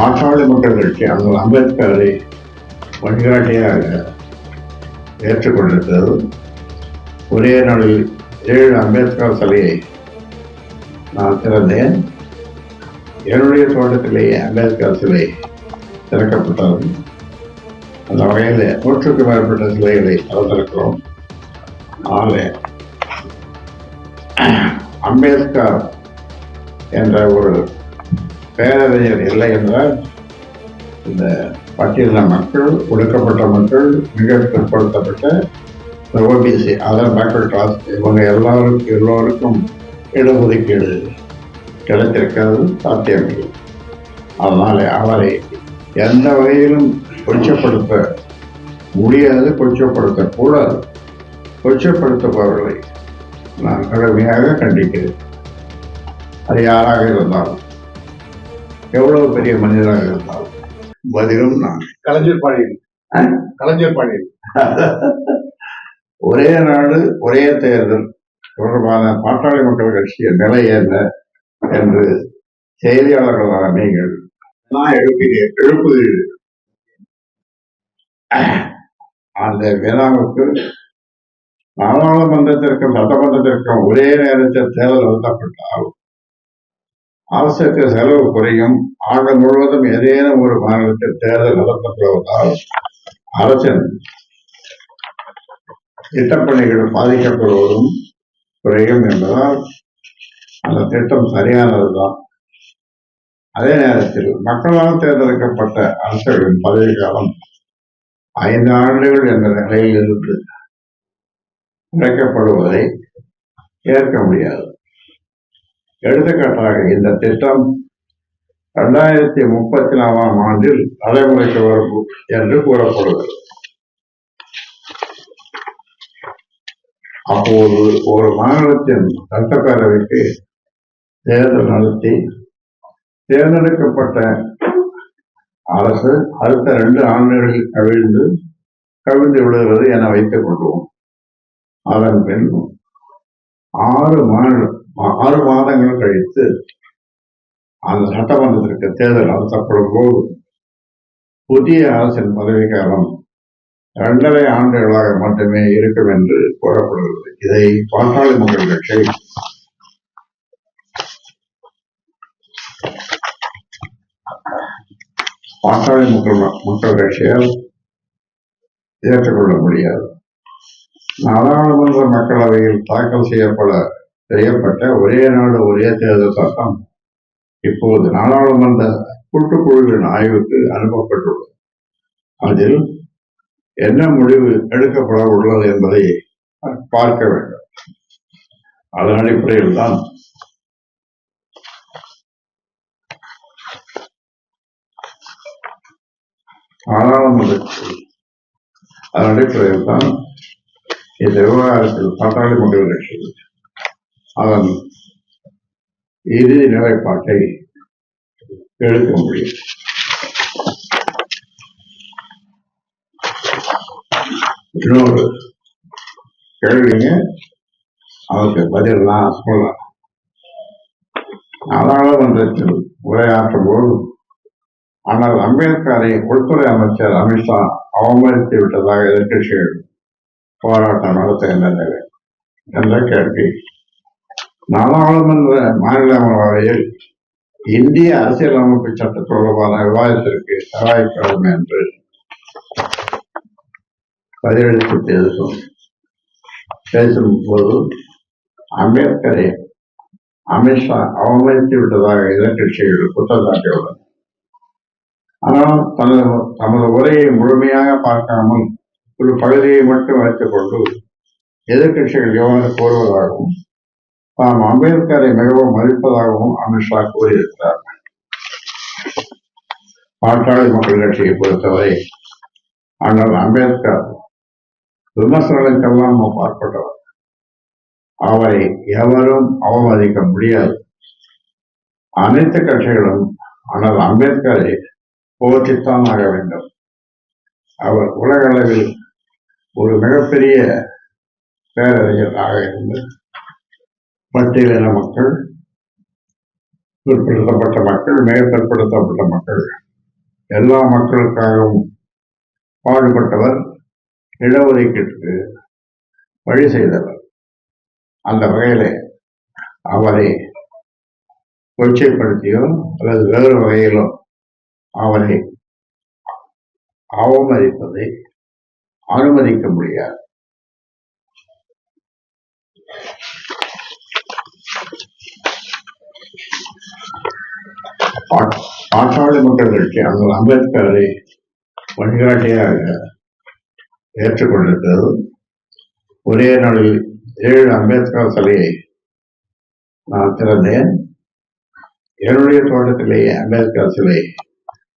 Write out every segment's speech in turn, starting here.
பாட்டாளி மக்கள் கட்சி அங்கு அம்பேத்கரை வழிகாட்டியாக ஏற்றுக்கொண்டிருக்கிறது. ஒரே நாளில் 7 அம்பேத்கர் சிலையை நான் திறந்தேன். என்னுடைய தோட்டத்திலேயே அம்பேத்கர் சிலை திறக்கப்பட்டது. அந்த வகையில் 100க்கும் மேற்பட்ட சிலைகளை திறந்திருக்கிறோம். ஆனால் அம்பேத்கர் என்ற ஒரு பேரறிஞர் இல்லை என்றால் இந்த பட்டியலின மக்கள், ஒடுக்கப்பட்ட மக்கள், மிக பிற்படுத்தப்பட்ட ஓபிசி, அதர் பேக்வர்ட் கிளாஸ், இவங்க எல்லோருக்கும் இடஒதுக்கீடு கிடைத்திருக்கிறது, சாத்தியமில்லை. அதனால் அவரை எந்த வகையிலும் கொச்சப்படுத்த முடியாது, கொச்சப்படுத்தக்கூடாது. கொச்சப்படுத்துபவர்களை நான் கடுமையாக கண்டிக்கிறேன். அது யாராக இருந்தாலும், எவ்வளவு பெரிய மனிதராக இருந்தாலும் பதிலும் நான். கலைஞர் பாணியில் ஒரே நாடு ஒரே தேர்தல் தொடர்பான பாட்டாளி மக்கள் கட்சியின் நிலை என்ன என்று செய்தியாளர்களான நீங்கள் எழுப்புகிறீர்கள். அந்த வினாவுக்கு நாடாளுமன்றத்திற்கும் சட்டமன்றத்திற்கும் ஒரே நேரத்தில் தேர்தல் நடத்தப்பட்டால் அரசுக்கு செலவு குறையும். ஆண்டு முழுவதும் ஏதேனும் ஒரு மாநிலத்தில் தேர்தல் நடத்தப்படுவதால் அரசின் திட்டப்பணிகள் பாதிக்கப்படுவதும் குறையும் என்பதால் அந்த திட்டம் சரியானதுதான். அதே நேரத்தில் மக்களால் தேர்ந்தெடுக்கப்பட்ட அரசுகளின் பதவிக்காலம் 5 ஆண்டுகள் என்ற நிலையில் இருந்து குறைக்கப்படுவதை ஏற்க முடியாது. எடுத்துக்காட்டாக இந்த திட்டம் 2034ஆம் ஆண்டில் நடைமுறைக்கு வரும் என்று கூறப்படுகிறது. அப்போது ஒரு மாநிலத்தின் சட்டப்பேரவைக்கு தேர்தல் நடத்தி தேர்ந்தெடுக்கப்பட்ட அரசு அடுத்த 2 ஆண்டுகளில் கவிழ்ந்து விடுகிறது என வைத்துக் கொள்வோம். அதன் பின் 6 மாதங்கள் கழித்து அந்த சட்டமன்றத்திற்கு தேர்தல் நடத்தப்படும் போது புதிய அரசின் பதவிக்காலம் 2.5 ஆண்டுகளாக மட்டுமே இருக்கும் என்று கூறப்படுகிறது. இதை பாட்டாளி மக்கள் கட்சி கட்சியால் ஏற்றுக்கொள்ள முடியாது. நாடாளுமன்ற மக்களவையில் தாக்கல் செய்யப்பட்ட ஒரே நாடு ஒரே தேர்தல் சட்டம் இப்போது நாடாளுமன்ற கூட்டுக்குழுவின் ஆய்வுக்கு அனுப்பப்பட்டுள்ளது. அதில் என்ன முடிவு எடுக்கப்பட உள்ளது என்பதை பார்க்க வேண்டும். அதன் அடிப்படையில் தான் இந்த விவகாரத்தில் பாட்டாளி மக்கள் கட்சி அதன் இறுதி நிலைப்பாட்டை எடுக்க முடியும். இன்னொரு கேள்விங்க, அவருக்கு பதில் நான் சொல்லலாம். நாடாளுமன்றத்தில் உரையாற்றும் போது ஆனால் அம்பேத்கரை உள்துறை அமைச்சர் அமித்ஷா அவமதித்து விட்டதாக எதிர்கட்சிகள் போராட்டம் நடத்துகின்றனர் என்ற கேள்வி நாடாளுமன்ற மாநிலங்களவையில் இந்திய அரசியலமைப்பு சட்ட தொடர்பான விவாதத்திற்கு செலவழிக்கப்படும் என்று பதிலளித்து பேசும்போது அம்பேத்கரை அமித்ஷா அவமதித்து விட்டதாக எதிர்கட்சிகள் குற்றம் சாட்டியுள்ளனர். ஆனால் தமது உரையை முழுமையாக பார்க்காமல் ஒரு பகுதியை மட்டும் வைத்துக் கொண்டு எதிர்கட்சிகள் எவ்வாறு கூறுவதாகவும் தாம் அம்பேத்கரை மிகவும் மதிப்பதாகவும் அமித்ஷா கூறியிருக்கிறார். பாட்டாளி மக்கள் கட்சியை பொறுத்தவரை ஆனால் அம்பேத்கர் விமர்சனங்களுக்கெல்லாம் பார்ப்பட்டவர். அவரை எவரும் அவமதிக்க முடியாது. அனைத்து கட்சிகளும் ஆனால் அம்பேத்கரை போற்றித்தான் ஆக வேண்டும். அவர் உலக அளவில் ஒரு மிகப்பெரிய பேரறிஞராக இருந்து பட்டியலின மக்கள், பிற்படுத்தப்பட்ட மக்கள், மிக பிற்படுத்தப்பட்ட மக்கள் எல்லா மக்களுக்காகவும் பாடுபட்டவர், இடஒதுக்கீட்டுக்கு வழி செய்தவர். அந்த வகையிலே அவரை கொச்சைப்படுத்தியோ அல்லது வேறு வகையிலோ அவரை அவமதிப்பதை அனுமதிக்க முடியாது. பாட்டாளி மக்கள் கட்சி அந்த அம்பேத்கரை வழிகாட்டியாக ஏற்றுக்கொண்டிருக்கிறது. ஒரே நாளில் 7 அம்பேத்கர் சிலையை நான் திறந்தேன். என்னுடைய தோட்டத்திலேயே அம்பேத்கர் சிலை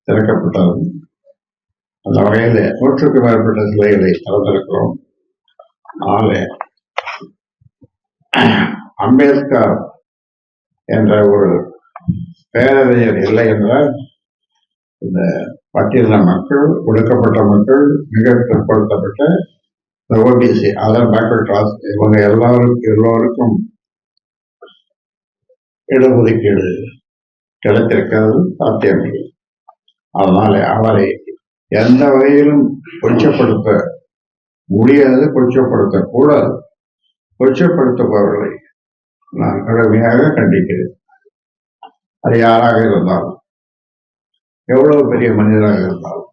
திறக்கப்பட்டது. அந்த வகையில் 100க்கும் மேற்பட்ட சிலைகளை திறந்திருக்கிறோம். நாளே அம்பேத்கர் என்ற ஒரு பேரறிஞர் இல்லை என்றால் இந்த பட்டியலின மக்கள், ஒடுக்கப்பட்ட மக்கள், மிக பிற்படுத்தப்பட்ட ஓபிசி, அதர் பேக்வர்ட் கிளாஸ், இவங்க எல்லோருக்கும் இடஒதுக்கீடு கிடைத்திருக்கிறது சாத்தியமில்லை. அதனால அவரை எந்த வகையிலும் கொச்சப்படுத்த முடியாது, கொச்சப்படுத்தக்கூடாது. கொச்சப்படுத்துபவர்களை நான் கடுமையாக கண்டிக்கிறேன். அது யாராக இருந்தாலும், எவ்வளவு பெரிய மனிதராக இருந்தாலும்.